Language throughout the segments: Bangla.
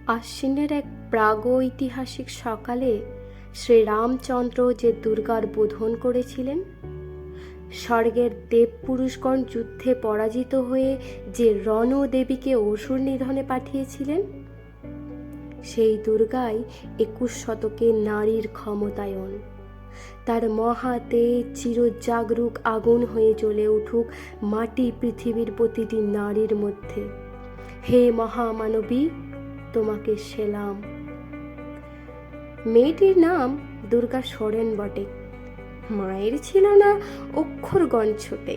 আশ্বিনের এক প্রাগৈতিহাসিক সকালে শ্রীরামচন্দ্র যে দুর্গার বোধন করেছিলেন, স্বর্গের দেবপুরুষগণ যুদ্ধে পরাজিত হয়ে যে রণদেবীকে অসুর নিধনে পাঠিয়েছিলেন, সেই দুর্গাই 21 শতকে নারীর ক্ষমতায়ন। তার মহাতে চিরজাগরুক আগুন হয়ে জ্বলে উঠুক মাটি পৃথিবীর প্রতিটি নারীর মধ্যে। হে মহামানবী, তোমাকে সেলাম। মেয়েটির নাম দুর্গা সোরেন বটে। মায়ের ছিল না অক্ষরগণ ছোটে।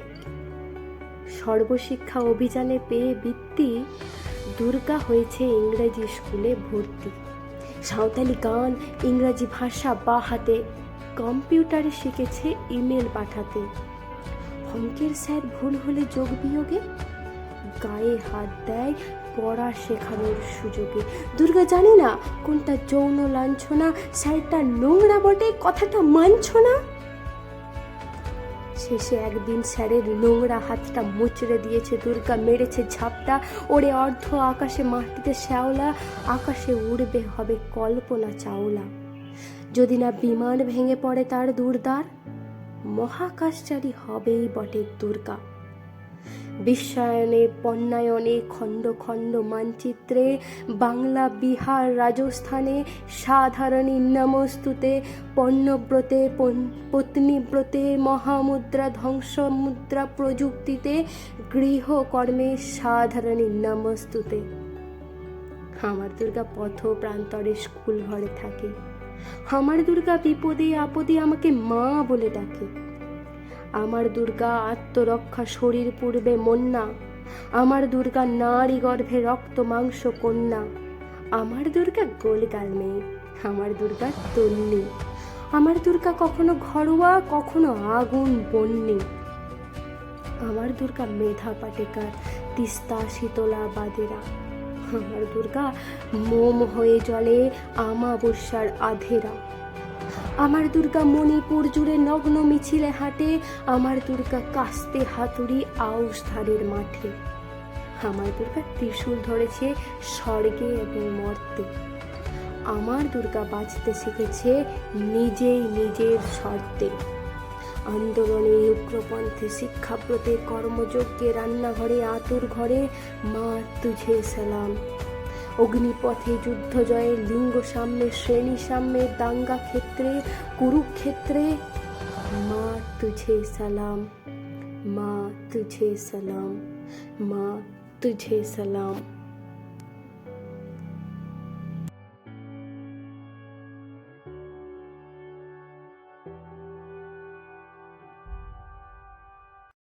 সর্বশিক্ষা অভিযানে পেয়ে বৃত্তি দুর্গা হয়েছে ইংরেজি স্কুলে ভর্তি। সাঁওতালি গান, ইংরাজি ভাষা বা হাতে, কম্পিউটারে শিখেছে ইমেল পাঠাতে। অঙ্কের স্যার ভুল হলে যোগ বিয়োগে গায়ে হাত দেয় পড়া শেখানোর সুযোগে। দুর্গা জানে না কোনটা যৌন লাঞ্ছনা, স্যারটা নোংরা বটে, কথাটা মানছ না। শেষে একদিন স্যারের নোংরা হাতটা মুচড়ে দিয়েছে দুর্গা, মেরেছে ঝাপটা, ওরে অর্ধ আকাশে মাটিতে শ্যাওলা, আকাশে উড়বে হবে কল্পনা চাওলা। যদি না বিমান ভেঙে পড়ে তার দুর্দার, মহাকাশচারী হবেই বটে দুর্গা। বিশ্বায়নে, পণ্যায়নে, খণ্ড খণ্ড মানচিত্রে, বাংলা, বিহার, রাজস্থানে, সাধারণী নমস্তুতে, পণ্যব্রতে, পত্নীব্রতে, মহামুদ্রা, ধ্বংসমুদ্রা প্রযুক্তিতে, গৃহকর্মে, সাধারণী নমস্তুতে। আমার দুর্গা পথ প্রান্তরে স্কুল ঘরে থাকে। আমার দুর্গা বিপদে আপদে আমাকে মা বলে ডাকে। আমার দুর্গা আত্মরক্ষা শরীর পূর্বে মন্না। আমার দুর্গা নারী গর্ভে রক্ত মাংস কন্যা। আমার দুর্গা গোলগাল মেয়ে। আমার দুর্গা তন্নি। আমার দুর্গা কখনো ঘরোয়া, কখনো আগুন বন্যি। আমার দুর্গা মেধা পাটেকার, তিস্তা, শীতলা, বাদেরা। আমার দুর্গা মোম হয়ে জ্বলে আমাবস্যার আধেরা। আমার দুর্গা মণিপুর জুড়ে নগ্ন মিছিলে হাঁটে। আমার দুর্গা কাস্তে হাতুড়ি আউশ ধারের মাঠে। আমার দুর্গা ত্রিশূল ধরেছে স্বর্গে এবং মর্তে। আমার দুর্গা বাঁচতে শিখেছে নিজেই নিজের শর্তে। আন্দোলনে, উগ্রপন্থে, শিক্ষাব্রতে, কর্মযজ্ঞে, রান্নাঘরে, আতুর ঘরে, মা তুঝে সালাম। অগ্নিপথে, যুদ্ধ জয়ে, লিঙ্গ সাম্যে, শ্রেণী সাম্যে, দাঙ্গা ক্ষেত্রে, কুরুক্ষেত্রে, মা তুঝে সালাম, মা তুঝে সালাম, মা তুঝে সালাম।